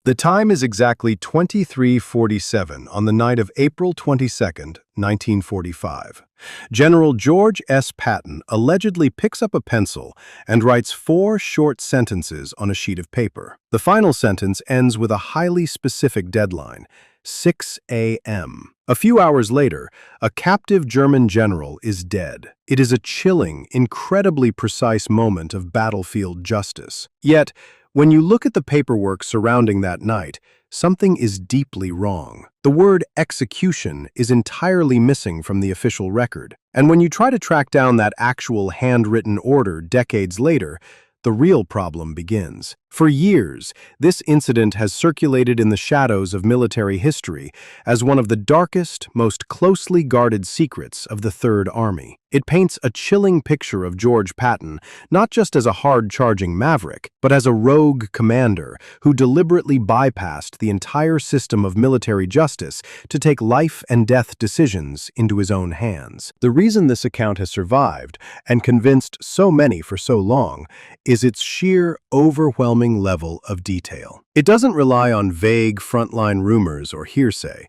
The time is exactly 23:47 on the night of April 22nd, 1945. General George S. Patton allegedly picks up a pencil and writes 4 short sentences on a sheet of paper. The final sentence ends with a highly specific deadline, 6 a.m. A few hours later, a captive German general is dead. It is a chilling, incredibly precise moment of battlefield justice. Yet, when you look at the paperwork surrounding that night, something is deeply wrong. The word execution is entirely missing from the official record. And when you try to track down that actual handwritten order decades later, the real problem begins. For years, this incident has circulated in the shadows of military history as one of the darkest, most closely guarded secrets of the Third Army. It paints a chilling picture of George Patton, not just as a hard-charging maverick, but as a rogue commander who deliberately bypassed the entire system of military justice to take life-and-death decisions into his own hands. The reason this account has survived and convinced so many for so long is its sheer, overwhelming level of detail. It doesn't rely on vague frontline rumors or hearsay.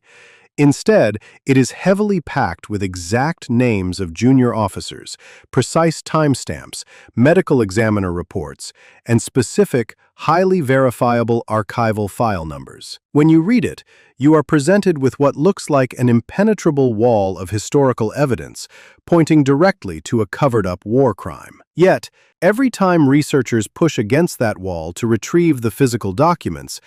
Instead, it is heavily packed with exact names of junior officers, precise timestamps, medical examiner reports, and specific, highly verifiable archival file numbers. When you read it, you are presented with what looks like an impenetrable wall of historical evidence, pointing directly to a covered-up war crime. Yet, every time researchers push against that wall to retrieve the physical documents,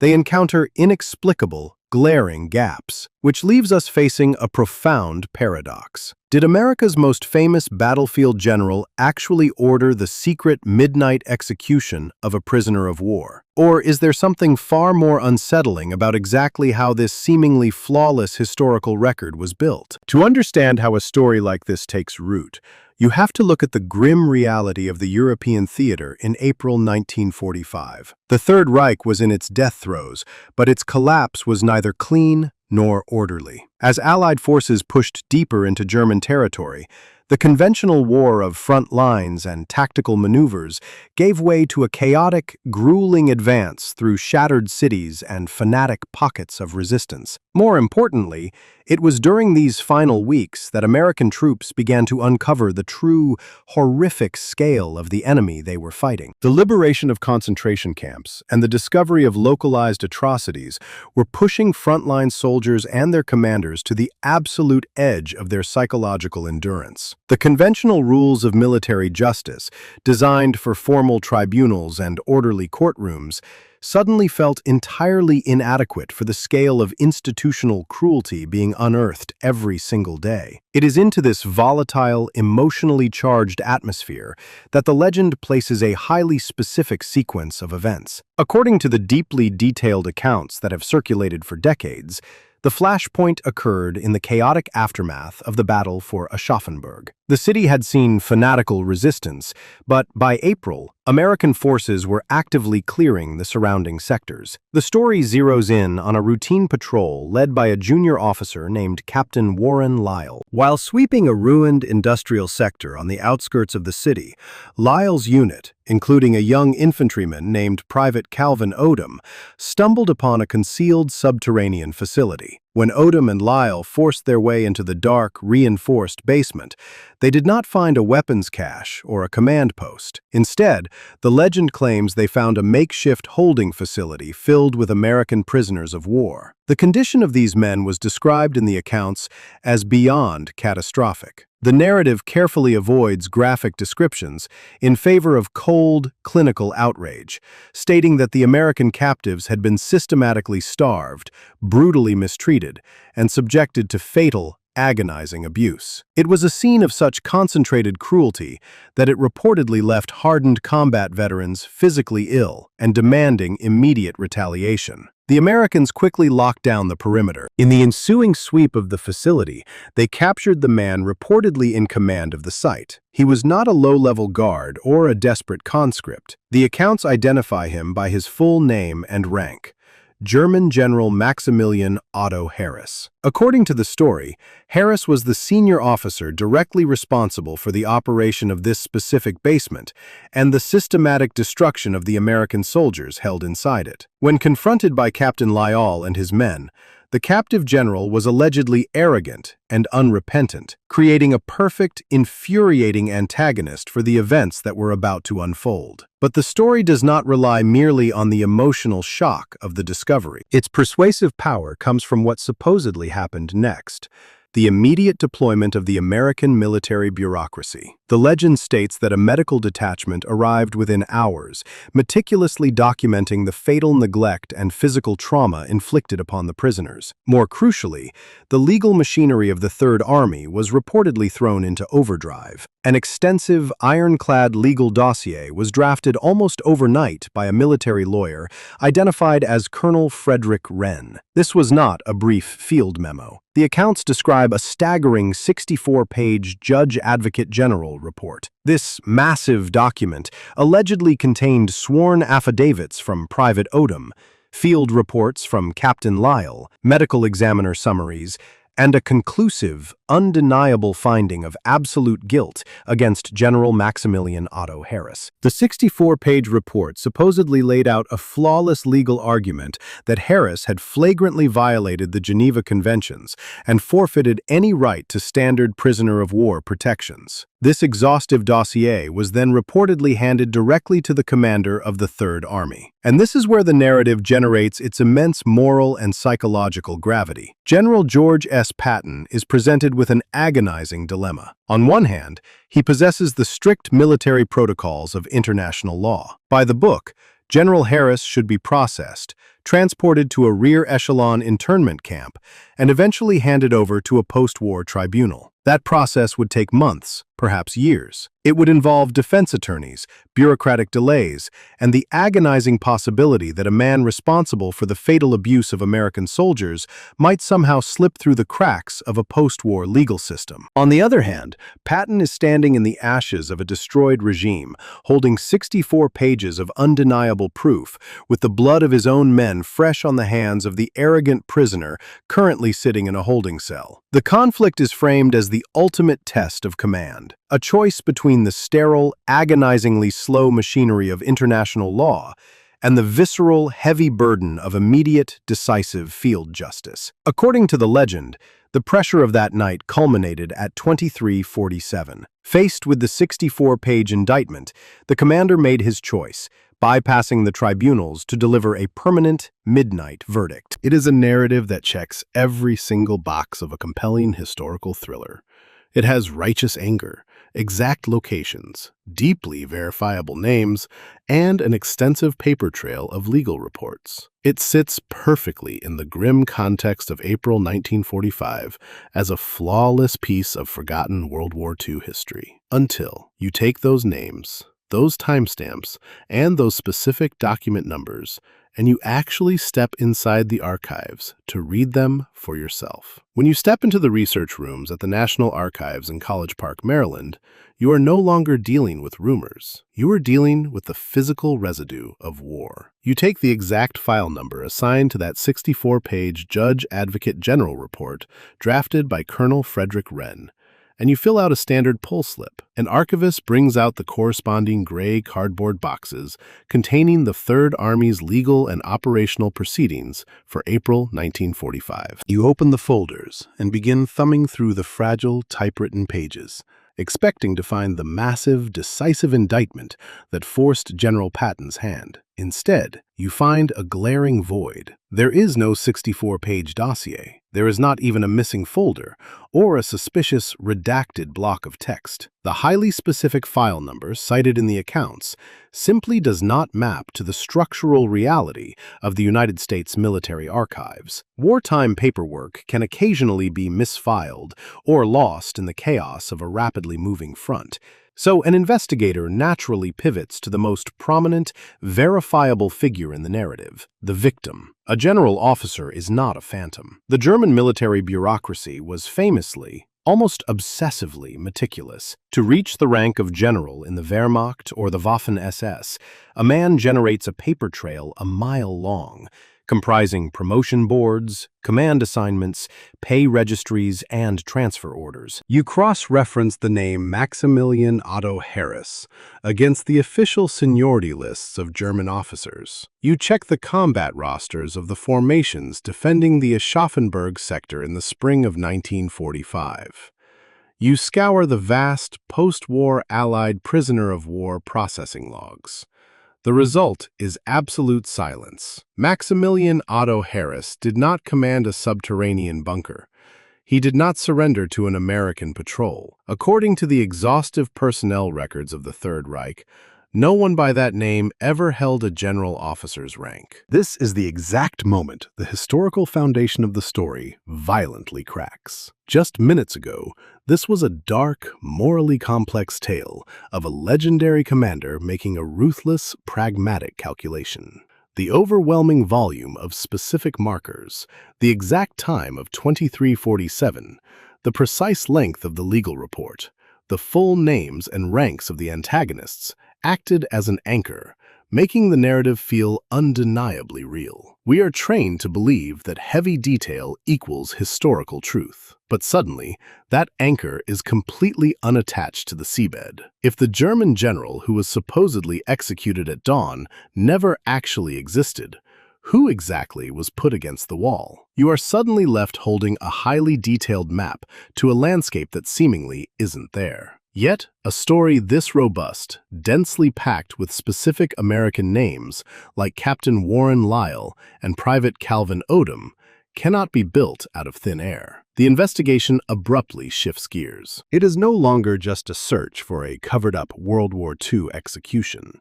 they encounter inexplicable, glaring gaps, which leaves us facing a profound paradox. Did America's most famous battlefield general actually order the secret midnight execution of a prisoner of war? Or is there something far more unsettling about exactly how this seemingly flawless historical record was built? To understand how a story like this takes root, you have to look at the grim reality of the European theater in April 1945. The Third Reich was in its death throes, but its collapse was neither clean nor orderly. As Allied forces pushed deeper into German territory, the conventional war of front lines and tactical maneuvers gave way to a chaotic, grueling advance through shattered cities and fanatic pockets of resistance. More importantly, it was during these final weeks that American troops began to uncover the true, horrific scale of the enemy they were fighting. The liberation of concentration camps and the discovery of localized atrocities were pushing frontline soldiers and their commanders to the absolute edge of their psychological endurance. The conventional rules of military justice, designed for formal tribunals and orderly courtrooms, suddenly felt entirely inadequate for the scale of institutional cruelty being unearthed every single day. It is into this volatile, emotionally charged atmosphere that the legend places a highly specific sequence of events. According to the deeply detailed accounts that have circulated for decades, the flashpoint occurred in the chaotic aftermath of the battle for Aschaffenburg. The city had seen fanatical resistance, but by April, American forces were actively clearing the surrounding sectors. The story zeroes in on a routine patrol led by a junior officer named Captain Warren Lyle. While sweeping a ruined industrial sector on the outskirts of the city, Lyle's unit, including a young infantryman named Private Calvin Odom, stumbled upon a concealed subterranean facility. When Odom and Lyle forced their way into the dark, reinforced basement, they did not find a weapons cache or a command post. Instead, the legend claims they found a makeshift holding facility filled with American prisoners of war. The condition of these men was described in the accounts as beyond catastrophic. The narrative carefully avoids graphic descriptions in favor of cold, clinical outrage, stating that the American captives had been systematically starved, brutally mistreated, and subjected to fatal, agonizing abuse. It was a scene of such concentrated cruelty that it reportedly left hardened combat veterans physically ill and demanding immediate retaliation. The Americans quickly locked down the perimeter. In the ensuing sweep of the facility, they captured the man reportedly in command of the site. He was not a low-level guard or a desperate conscript. The accounts identify him by his full name and rank: German General Maximilian Otto Harris. According to the story, Harris was the senior officer directly responsible for the operation of this specific basement and the systematic destruction of the American soldiers held inside it. When confronted by Captain Lyall and his men, the captive general was allegedly arrogant and unrepentant, creating a perfect, infuriating antagonist for the events that were about to unfold. But the story does not rely merely on the emotional shock of the discovery. Its persuasive power comes from what supposedly happened next: the immediate deployment of the American military bureaucracy. The legend states that a medical detachment arrived within hours, meticulously documenting the fatal neglect and physical trauma inflicted upon the prisoners. More crucially, the legal machinery of the Third Army was reportedly thrown into overdrive. An extensive, ironclad legal dossier was drafted almost overnight by a military lawyer identified as Colonel Frederick Wren. This was not a brief field memo. The accounts describe a staggering 64-page Judge Advocate General report. This massive document allegedly contained sworn affidavits from Private Odom, field reports from Captain Lyall, medical examiner summaries, and a conclusive, undeniable finding of absolute guilt against General Maximilian Otto Harris. The 64-page report supposedly laid out a flawless legal argument that Harris had flagrantly violated the Geneva Conventions and forfeited any right to standard prisoner of war protections. This exhaustive dossier was then reportedly handed directly to the commander of the Third Army. And this is where the narrative generates its immense moral and psychological gravity. General George S. Patton is presented with an agonizing dilemma. On one hand, he possesses the strict military protocols of international law. By the book, General Harris should be processed, transported to a rear echelon internment camp, and eventually handed over to a post-war tribunal. That process would take months, perhaps years. It would involve defense attorneys, bureaucratic delays, and the agonizing possibility that a man responsible for the fatal abuse of American soldiers might somehow slip through the cracks of a post-war legal system. On the other hand, Patton is standing in the ashes of a destroyed regime, holding 64 pages of undeniable proof, with the blood of his own men fresh on the hands of the arrogant prisoner currently sitting in a holding cell. The conflict is framed as the ultimate test of command, a choice between the sterile, agonizingly slow machinery of international law and the visceral, heavy burden of immediate, decisive field justice. According to the legend, the pressure of that night culminated at 23:47. Faced with the 64-page indictment, the commander made his choice, bypassing the tribunals to deliver a permanent midnight verdict. It is a narrative that checks every single box of a compelling historical thriller. It has righteous anger, exact locations, deeply verifiable names, and an extensive paper trail of legal reports. It sits perfectly in the grim context of April 1945 as a flawless piece of forgotten World War II history. Until you take those names, those timestamps, and those specific document numbers, and you actually step inside the archives to read them for yourself. When you step into the research rooms at the National Archives in College Park, Maryland, you are no longer dealing with rumors. You are dealing with the physical residue of war. You take the exact file number assigned to that 64-page Judge Advocate General report drafted by Colonel Frederick Wren, and you fill out a standard pull slip. An archivist brings out the corresponding gray cardboard boxes containing the Third Army's legal and operational proceedings for April 1945. You open the folders and begin thumbing through the fragile, typewritten pages, expecting to find the massive, decisive indictment that forced General Patton's hand. Instead, you find a glaring void. There is no 64-page dossier. There is not even a missing folder or a suspicious, redacted block of text. The highly specific file number cited in the accounts simply does not map to the structural reality of the United States military archives. Wartime paperwork can occasionally be misfiled or lost in the chaos of a rapidly moving front. So an investigator naturally pivots to the most prominent, verifiable figure in the narrative, the victim. A general officer is not a phantom. The German military bureaucracy was famously, almost obsessively meticulous. To reach the rank of general in the Wehrmacht or the Waffen-SS, a man generates a paper trail a mile long, comprising promotion boards, command assignments, pay registries, and transfer orders. You cross-reference the name Maximilian Otto Harris against the official seniority lists of German officers. You check the combat rosters of the formations defending the Aschaffenburg sector in the spring of 1945. You scour the vast post-war Allied prisoner of war processing logs. The result is absolute silence. Maximilian Otto Harris did not command a subterranean bunker. He did not surrender to an American patrol. According to the exhaustive personnel records of the Third Reich, no one by that name ever held a general officer's rank. This is the exact moment the historical foundation of the story violently cracks. Just minutes ago, this was a dark, morally complex tale of a legendary commander making a ruthless, pragmatic calculation. The overwhelming volume of specific markers, the exact time of 2347, the precise length of the legal report, the full names and ranks of the antagonists, acted as an anchor, making the narrative feel undeniably real. We are trained to believe that heavy detail equals historical truth. But suddenly, that anchor is completely unattached to the seabed. If the German general who was supposedly executed at dawn never actually existed, who exactly was put against the wall? You are suddenly left holding a highly detailed map to a landscape that seemingly isn't there. Yet, a story this robust, densely packed with specific American names like Captain Warren Lyle and Private Calvin Odom cannot be built out of thin air. The investigation abruptly shifts gears. It is no longer just a search for a covered-up World War II execution.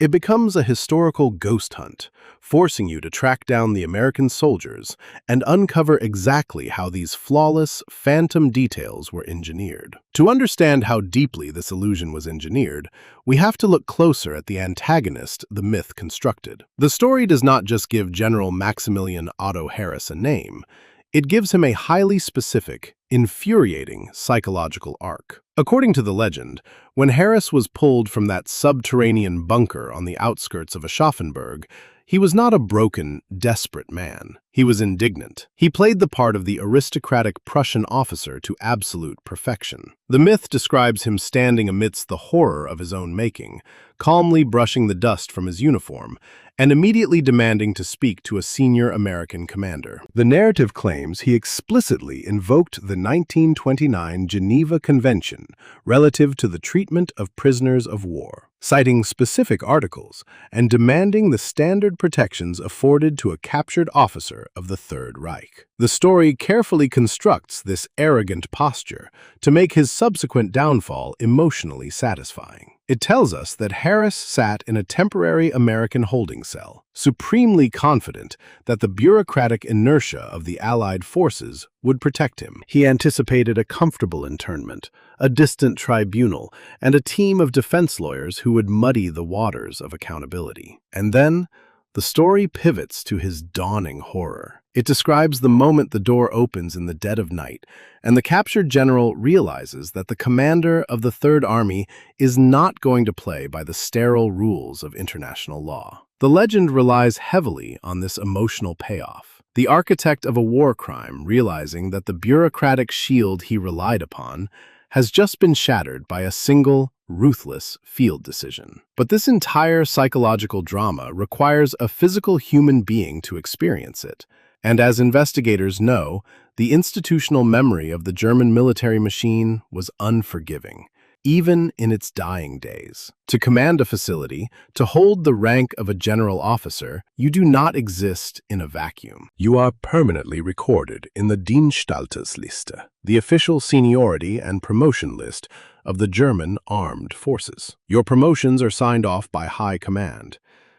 It becomes a historical ghost hunt, forcing you to track down the American soldiers and uncover exactly how these flawless, phantom details were engineered. To understand how deeply this illusion was engineered, we have to look closer at the antagonist the myth constructed. The story does not just give General Maximilian Otto Harris a name. It gives him a highly specific, infuriating psychological arc. According to the legend, when Harris was pulled from that subterranean bunker on the outskirts of Aschaffenburg, he was not a broken, desperate man. He was indignant. He played the part of the aristocratic Prussian officer to absolute perfection. The myth describes him standing amidst the horror of his own making, calmly brushing the dust from his uniform, and immediately demanding to speak to a senior American commander. The narrative claims he explicitly invoked the 1929 Geneva Convention relative to the treatment of prisoners of war, citing specific articles and demanding the standard protections afforded to a captured officer of the Third Reich. The story carefully constructs this arrogant posture to make his subsequent downfall emotionally satisfying. It tells us that Harris sat in a temporary American holding cell, supremely confident that the bureaucratic inertia of the Allied forces would protect him. He anticipated a comfortable internment, a distant tribunal, and a team of defense lawyers who would muddy the waters of accountability. And then, the story pivots to his dawning horror. It describes the moment the door opens in the dead of night, and the captured general realizes that the commander of the Third Army is not going to play by the sterile rules of international law. The legend relies heavily on this emotional payoff. The architect of a war crime realizing that the bureaucratic shield he relied upon has just been shattered by a single, ruthless field decision. But this entire psychological drama requires a physical human being to experience it. And as investigators know, the institutional memory of the German military machine was unforgiving, even in its dying days. To command a facility, to hold the rank of a general officer, you do not exist in a vacuum. You are permanently recorded in the Dienstaltesliste, the official seniority and promotion list of the German armed forces. Your promotions are signed off by high command.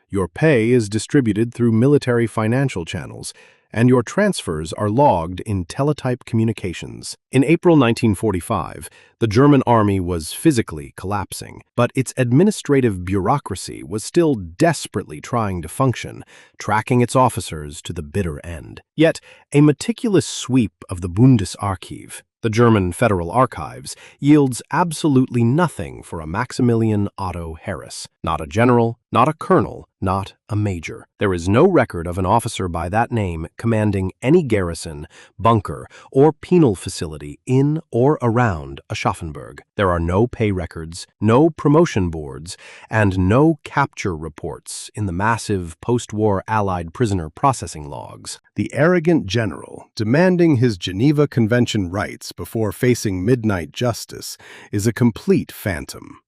Your pay is distributed through military financial channels, and your transfers are logged in teletype communications. In April 1945, the German army was physically collapsing, but its administrative bureaucracy was still desperately trying to function, tracking its officers to the bitter end. Yet, a meticulous sweep of the Bundesarchiv, the German Federal Archives, yields absolutely nothing for a Maximilian Otto Harris. Not a general, not a colonel, not a major. There is no record of an officer by that name commanding any garrison, bunker, or penal facility in or around Aschaffenburg. There are no pay records, no promotion boards, and no capture reports in the massive post-war Allied prisoner processing logs. The arrogant general, demanding his Geneva Convention rights before facing midnight justice, is a complete phantom.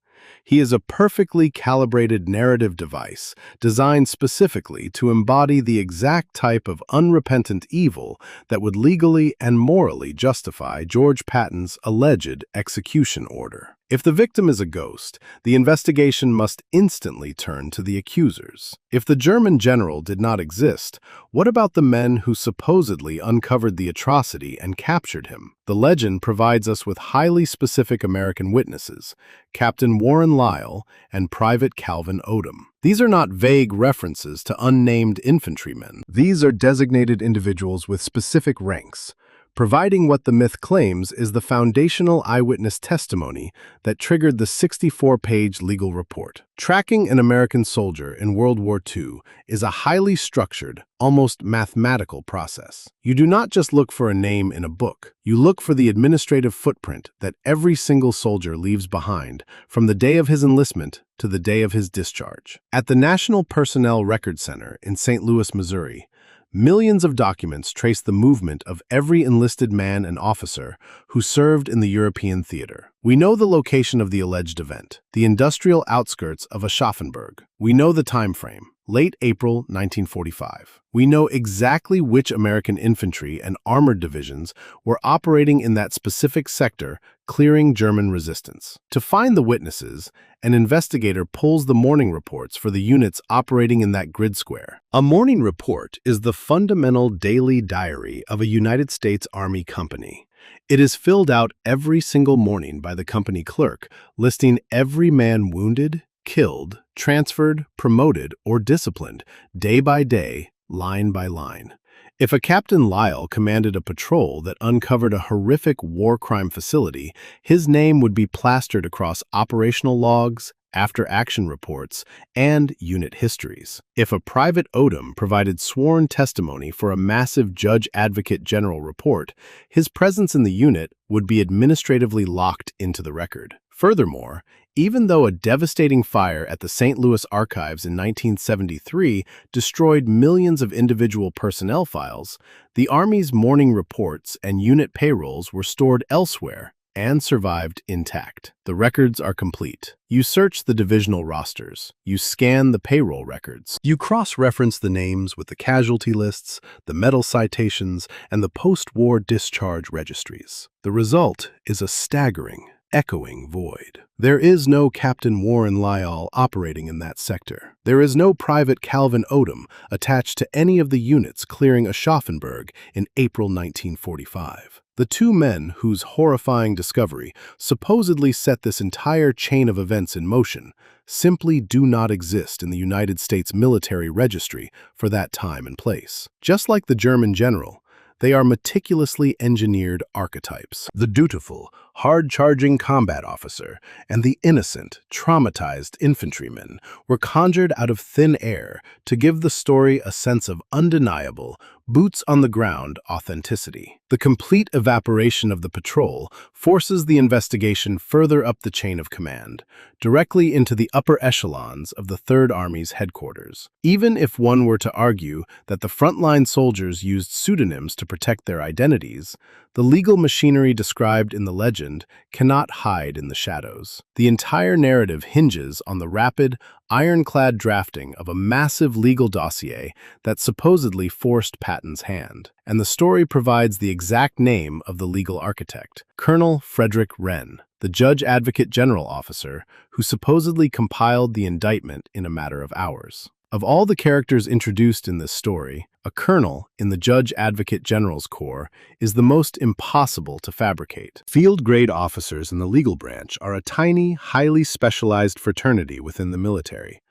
He is a perfectly calibrated narrative device designed specifically to embody the exact type of unrepentant evil that would legally and morally justify George Patton's alleged execution order. If the victim is a ghost, the investigation must instantly turn to the accusers. If the German general did not exist, what about the men who supposedly uncovered the atrocity and captured him? The legend provides us with highly specific American witnesses, Captain Warren Lyle and Private Calvin Odom. These are not vague references to unnamed infantrymen. These are designated individuals with specific ranks, providing what the myth claims is the foundational eyewitness testimony that triggered the 64-page legal report. Tracking an American soldier in World War II is a highly structured, almost mathematical process. You do not just look for a name in a book. You look for the administrative footprint that every single soldier leaves behind from the day of his enlistment to the day of his discharge. At the National Personnel Record Center in St. Louis, Missouri, millions of documents trace the movement of every enlisted man and officer who served in the European theater. We know the location of the alleged event, the industrial outskirts of Aschaffenburg. We know the time frame, late April 1945. We know exactly which American infantry and armored divisions were operating in that specific sector, clearing German resistance. To find the witnesses, an investigator pulls the morning reports for the units operating in that grid square. A morning report is the fundamental daily diary of a United States Army company. It is filled out every single morning by the company clerk, listing every man wounded, killed, transferred, promoted, or disciplined, day by day, line by line. If a Captain Lyle commanded a patrol that uncovered a horrific war crime facility, his name would be plastered across operational logs, after-action reports, and unit histories. If a Private Odom provided sworn testimony for a massive Judge Advocate General report, his presence in the unit would be administratively locked into the record. Furthermore, even though a devastating fire at the St. Louis Archives in 1973 destroyed millions of individual personnel files, the Army's morning reports and unit payrolls were stored elsewhere and survived intact. The records are complete. You search the divisional rosters. You scan the payroll records. You cross-reference the names with the casualty lists, the medal citations, and the post-war discharge registries. The result is a staggering, echoing void. There is no Captain Warren Lyle operating in that sector. There is no Private Calvin Odom attached to any of the units clearing Aschaffenburg in April 1945. The two men whose horrifying discovery supposedly set this entire chain of events in motion simply do not exist in the United States military registry for that time and place. Just like the German general, they are meticulously engineered archetypes. The dutiful, hard-charging combat officer and the innocent, traumatized infantryman were conjured out of thin air to give the story a sense of undeniable, boots-on-the-ground authenticity. The complete evaporation of the patrol forces the investigation further up the chain of command, directly into the upper echelons of the Third Army's headquarters. Even if one were to argue that the frontline soldiers used pseudonyms to protect their identities, the legal machinery described in the legend cannot hide in the shadows. The entire narrative hinges on the rapid, ironclad drafting of a massive legal dossier that supposedly forced Patton's hand. And the story provides the exact name of the legal architect, Colonel Frederick Wren, the Judge Advocate General officer who supposedly compiled the indictment in a matter of hours. Of all the characters introduced in this story, a colonel in the Judge Advocate General's Corps is the most impossible to fabricate. Field-grade officers in the legal branch are a tiny, highly specialized fraternity within the military.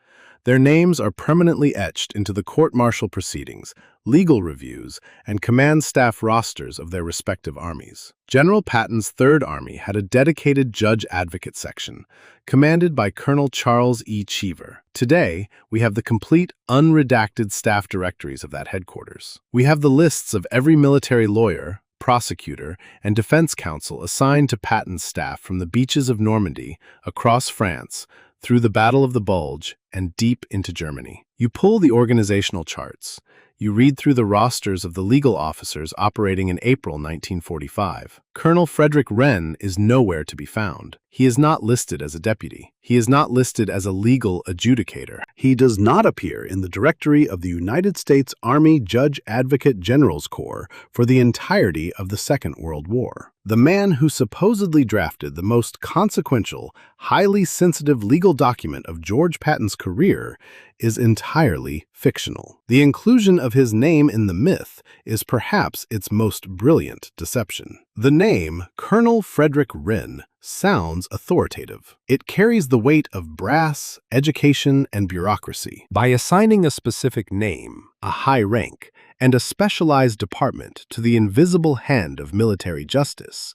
Their names are permanently etched into the court-martial proceedings, legal reviews, and command staff rosters of their respective armies. General Patton's Third Army had a dedicated judge advocate section, commanded by Colonel Charles E. Cheever. Today, we have the complete, unredacted staff directories of that headquarters. We have the lists of every military lawyer, prosecutor, and defense counsel assigned to Patton's staff from the beaches of Normandy, across France, through the Battle of the Bulge, and deep into Germany. You pull the organizational charts. You read through the rosters of the legal officers operating in April 1945. Colonel Frederick Wren is nowhere to be found. He is not listed as a deputy. He is not listed as a legal adjudicator. He does not appear in the directory of the United States Army Judge Advocate General's Corps for the entirety of the Second World War. The man who supposedly drafted the most consequential, highly sensitive legal document of George Patton's career is entirely fictional. The inclusion of his name in the myth is perhaps its most brilliant deception. The name Colonel Frederick Wren sounds authoritative. It carries the weight of brass, education, and bureaucracy. By assigning a specific name, a high rank, and a specialized department to the invisible hand of military justice,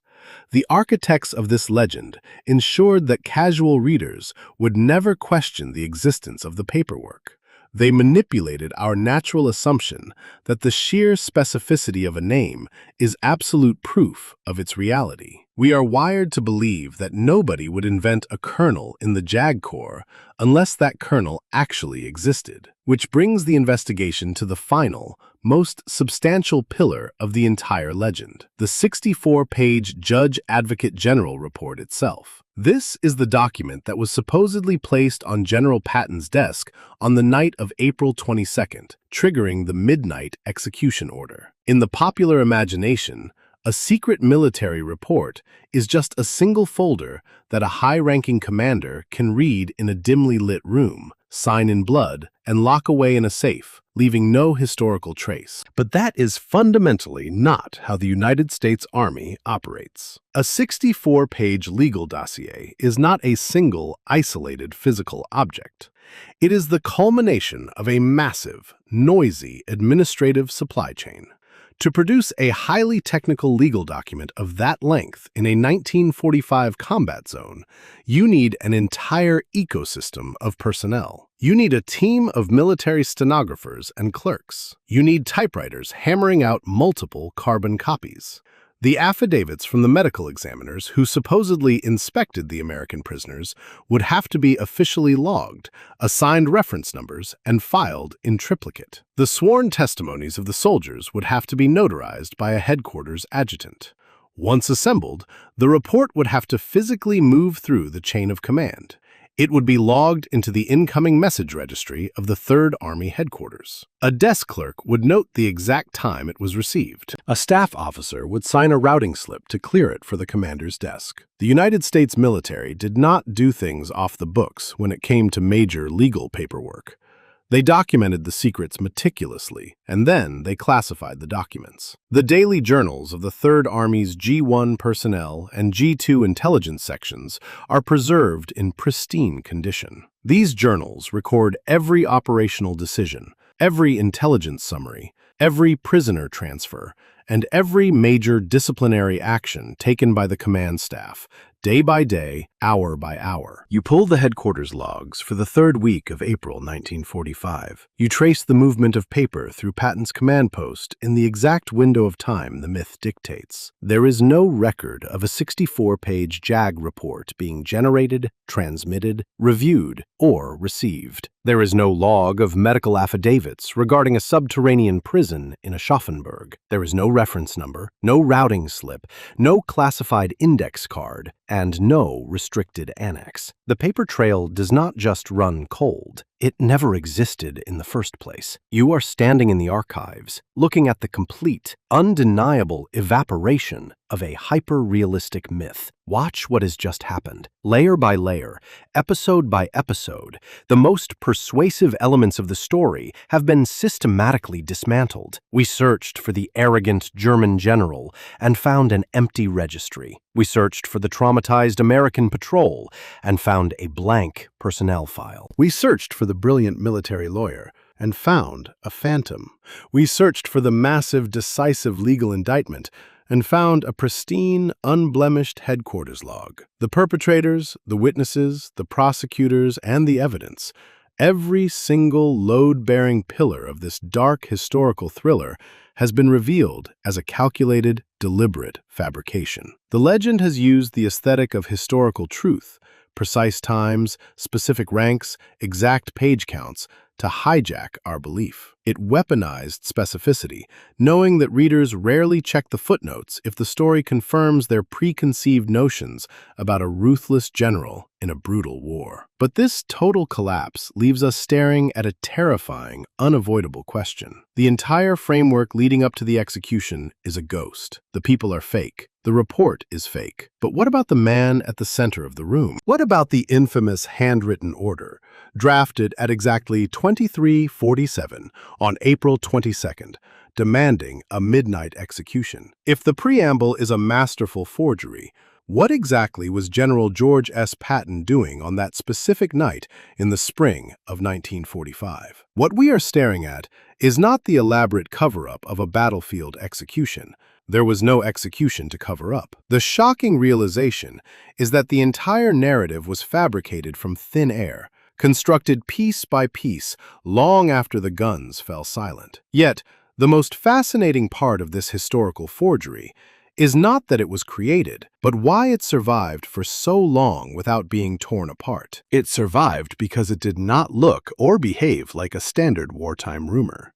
the architects of this legend ensured that casual readers would never question the existence of the paperwork. They manipulated our natural assumption that the sheer specificity of a name is absolute proof of its reality. We are wired to believe that nobody would invent a colonel in the JAG Corps unless that colonel actually existed, which brings the investigation to the final, most substantial pillar of the entire legend, the 64-page Judge Advocate General report itself. This is the document that was supposedly placed on General Patton's desk on the night of April 22nd, triggering the midnight execution order. In the popular imagination, a secret military report is just a single folder that a high-ranking commander can read in a dimly lit room, sign in blood, and lock away in a safe, leaving no historical trace. But that is fundamentally not how the United States Army operates. A 64-page legal dossier is not a single, isolated physical object. It is the culmination of a massive, noisy administrative supply chain. To produce a highly technical legal document of that length in a 1945 combat zone, you need an entire ecosystem of personnel. You need a team of military stenographers and clerks. You need typewriters hammering out multiple carbon copies. The affidavits from the medical examiners who supposedly inspected the American prisoners would have to be officially logged, assigned reference numbers, and filed in triplicate. The sworn testimonies of the soldiers would have to be notarized by a headquarters adjutant. Once assembled, the report would have to physically move through the chain of command. It would be logged into the incoming message registry of the Third Army headquarters. A desk clerk would note the exact time it was received. A staff officer would sign a routing slip to clear it for the commander's desk. The United States military did not do things off the books when it came to major legal paperwork. They documented the secrets meticulously, and then they classified the documents. The daily journals of the Third Army's G1 personnel and G2 intelligence sections are preserved in pristine condition. These journals record every operational decision, every intelligence summary, every prisoner transfer, and every major disciplinary action taken by the command staff, day by day, hour by hour. You pull the headquarters logs for the third week of April 1945. You trace the movement of paper through Patton's command post in the exact window of time the myth dictates. There is no record of a 64-page JAG report being generated, transmitted, reviewed, or received. There is no log of medical affidavits regarding a subterranean prison in Aschaffenburg. There is no reference number, no routing slip, no classified index card, and no restricted annex. The paper trail does not just run cold. It never existed in the first place. You are standing in the archives, looking at the complete, undeniable evaporation of a hyper-realistic myth. Watch what has just happened. Layer by layer, episode by episode, the most persuasive elements of the story have been systematically dismantled. We searched for the arrogant German general and found an empty registry. We searched for the traumatized American patrol and found a blank personnel file. We searched for the brilliant military lawyer and found a phantom. We searched for the massive, decisive legal indictment and found a pristine, unblemished headquarters log. The perpetrators, the witnesses, the prosecutors, and the evidence. Every single load-bearing pillar of this dark historical thriller has been revealed as a calculated, deliberate fabrication. The legend has used the aesthetic of historical truth, precise times, specific ranks, exact page counts, to hijack our belief. It weaponized specificity, knowing that readers rarely check the footnotes if the story confirms their preconceived notions about a ruthless general in a brutal war. But this total collapse leaves us staring at a terrifying, unavoidable question. The entire framework leading up to the execution is a ghost. The people are fake. The report is fake. But what about the man at the center of the room? What about the infamous handwritten order, drafted at exactly 23:47 on April 22nd, demanding a midnight execution? If the preamble is a masterful forgery, what exactly was General George S. Patton doing on that specific night in the spring of 1945? What we are staring at is not the elaborate cover-up of a battlefield execution. There was no execution to cover up. The shocking realization is that the entire narrative was fabricated from thin air, constructed piece by piece long after the guns fell silent. Yet, the most fascinating part of this historical forgery is not that it was created, but why it survived for so long without being torn apart. It survived because it did not look or behave like a standard wartime rumor.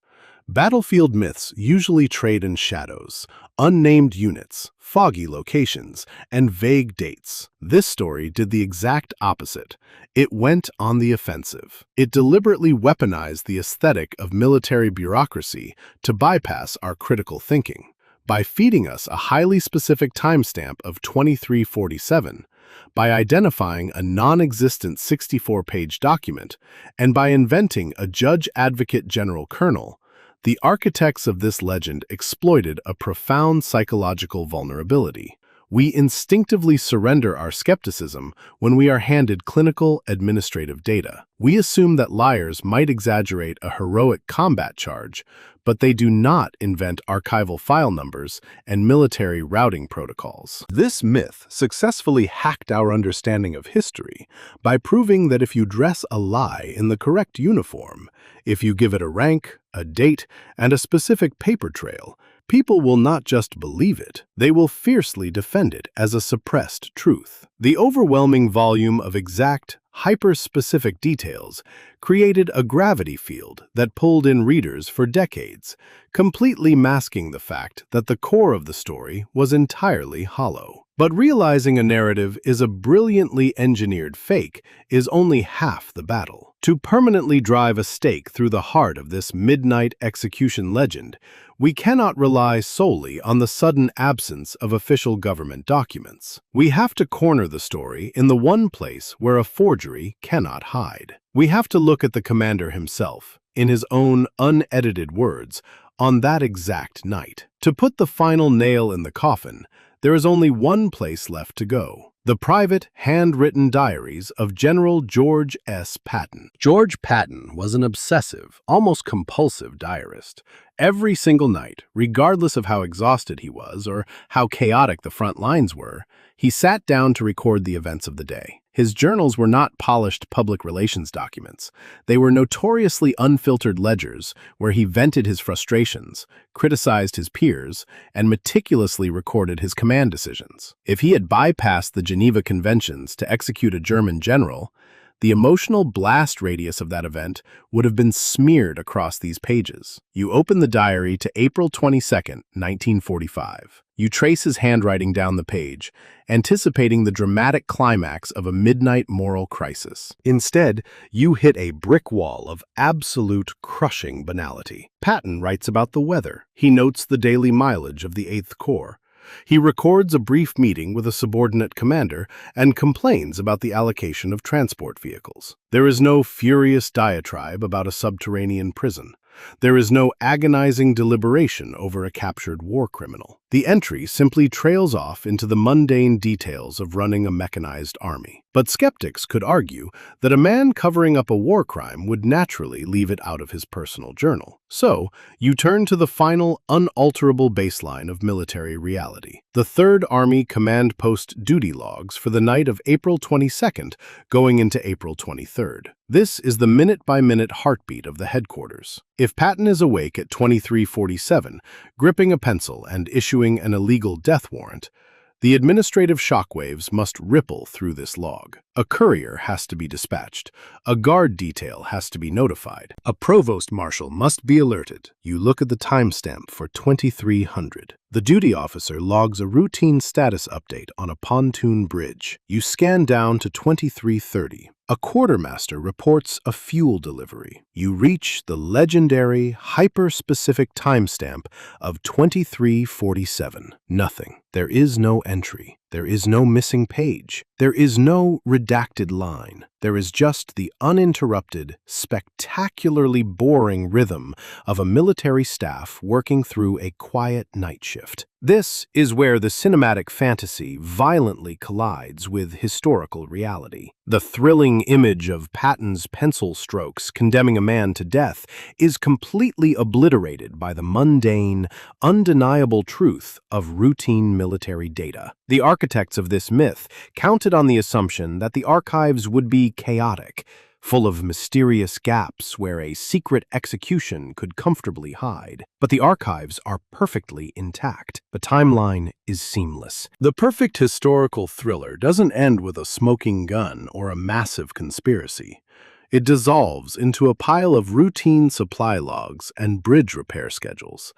Battlefield myths usually trade in shadows, unnamed units, foggy locations, and vague dates. This story did the exact opposite. It went on the offensive. It deliberately weaponized the aesthetic of military bureaucracy to bypass our critical thinking. By feeding us a highly specific timestamp of 23:47, by identifying a non-existent 64-page document, and by inventing a judge-advocate general colonel, the architects of this legend exploited a profound psychological vulnerability. We instinctively surrender our skepticism when we are handed clinical administrative data. We assume that liars might exaggerate a heroic combat charge, but they do not invent archival file numbers and military routing protocols. This myth successfully hacked our understanding of history by proving that if you dress a lie in the correct uniform, if you give it a rank, a date, and a specific paper trail, people will not just believe it, they will fiercely defend it as a suppressed truth. The overwhelming volume of exact, hyper-specific details created a gravity field that pulled in readers for decades, completely masking the fact that the core of the story was entirely hollow. But realizing a narrative is a brilliantly engineered fake is only half the battle. To permanently drive a stake through the heart of this midnight execution legend, we cannot rely solely on the sudden absence of official government documents. We have to corner the story in the one place where a forgery cannot hide. We have to look at the commander himself, in his own unedited words, on that exact night. To put the final nail in the coffin, there is only one place left to go: the private, handwritten diaries of General George S. Patton. George Patton was an obsessive, almost compulsive diarist. Every single night, regardless of how exhausted he was or how chaotic the front lines were, he sat down to record the events of the day. His journals were not polished public relations documents. They were notoriously unfiltered ledgers where he vented his frustrations, criticized his peers, and meticulously recorded his command decisions. If he had bypassed the Geneva Conventions to execute a German general, the emotional blast radius of that event would have been smeared across these pages. You open the diary to April 22nd, 1945. You trace his handwriting down the page, anticipating the dramatic climax of a midnight moral crisis. Instead, you hit a brick wall of absolute crushing banality. Patton writes about the weather. He notes the daily mileage of the 8th Corps. He records a brief meeting with a subordinate commander and complains about the allocation of transport vehicles. There is no furious diatribe about a subterranean prison. There is no agonizing deliberation over a captured war criminal. The entry simply trails off into the mundane details of running a mechanized army. But skeptics could argue that a man covering up a war crime would naturally leave it out of his personal journal. So, you turn to the final, unalterable baseline of military reality. The 3rd Army Command Post duty logs for the night of April 22nd going into April 23rd. This is the minute-by-minute heartbeat of the headquarters. If Patton is awake at 23:47, gripping a pencil and issuing an illegal death warrant, the administrative shockwaves must ripple through this log. A courier has to be dispatched. A guard detail has to be notified. A provost marshal must be alerted. You look at the timestamp for 2300. The duty officer logs a routine status update on a pontoon bridge. You scan down to 2330. A quartermaster reports a fuel delivery. You reach the legendary, hyper-specific timestamp of 2347. Nothing. There is no entry. There is no missing page. There is no redacted line. There is just the uninterrupted, spectacularly boring rhythm of a military staff working through a quiet night shift. This is where the cinematic fantasy violently collides with historical reality. The thrilling image of Patton's pencil strokes condemning a man to death is completely obliterated by the mundane, undeniable truth of routine military data. The architects of this myth counted on the assumption that the archives would be chaotic, full of mysterious gaps where a secret execution could comfortably hide. But the archives are perfectly intact. The timeline is seamless. The perfect historical thriller doesn't end with a smoking gun or a massive conspiracy. It dissolves into a pile of routine supply logs and bridge repair schedules.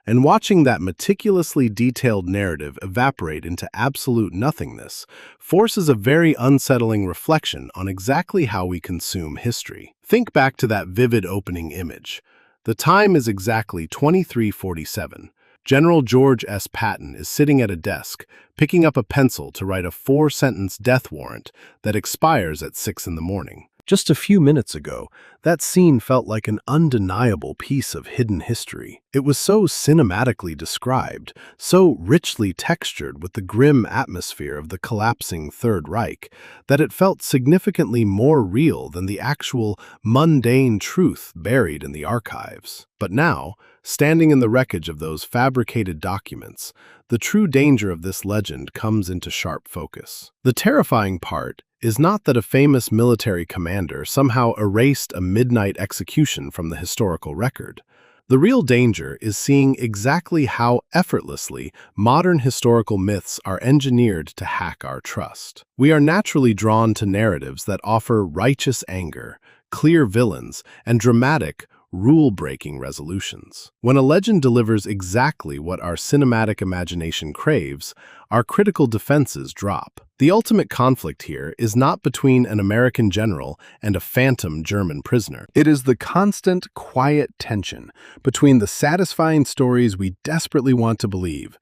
And watching that meticulously detailed narrative evaporate into absolute nothingness forces a very unsettling reflection on exactly how we consume history. Think back to that vivid opening image. The time is exactly 23:47. General George S. Patton is sitting at a desk, picking up a pencil to write a 4-sentence death warrant that expires at 6 in the morning. Just a few minutes ago, that scene felt like an undeniable piece of hidden history. It was so cinematically described, so richly textured with the grim atmosphere of the collapsing Third Reich, that it felt significantly more real than the actual mundane truth buried in the archives. But now, standing in the wreckage of those fabricated documents, the true danger of this legend comes into sharp focus. The terrifying part is not that a famous military commander somehow erased a midnight execution from the historical record. The real danger is seeing exactly how effortlessly modern historical myths are engineered to hack our trust. We are naturally drawn to narratives that offer righteous anger, clear villains, and dramatic, rule-breaking resolutions. When a legend delivers exactly what our cinematic imagination craves, our critical defenses drop. The ultimate conflict here is not between an American general and a phantom German prisoner. It is the constant, quiet tension between the satisfying stories we desperately want to believe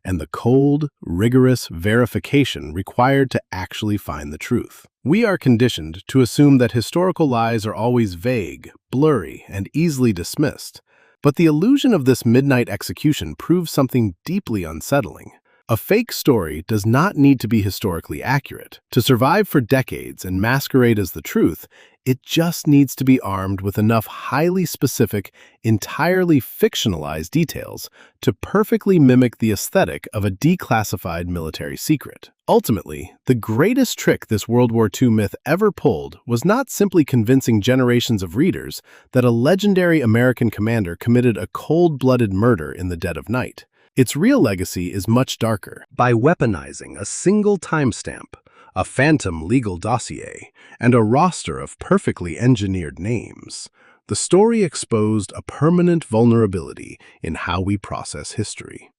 and the cold, rigorous verification required to actually find the truth. We are conditioned to assume that historical lies are always vague, blurry, and easily dismissed. But the illusion of this midnight execution proves something deeply unsettling. A fake story does not need to be historically accurate. To survive for decades and masquerade as the truth, it just needs to be armed with enough highly specific, entirely fictionalized details to perfectly mimic the aesthetic of a declassified military secret. Ultimately, the greatest trick this World War II myth ever pulled was not simply convincing generations of readers that a legendary American commander committed a cold-blooded murder in the dead of night. Its real legacy is much darker. By weaponizing a single timestamp, a phantom legal dossier, and a roster of perfectly engineered names, the story exposed a permanent vulnerability in how we process history.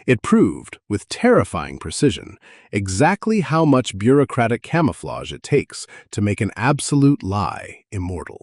It proved, with terrifying precision, exactly how much bureaucratic camouflage it takes to make an absolute lie immortal.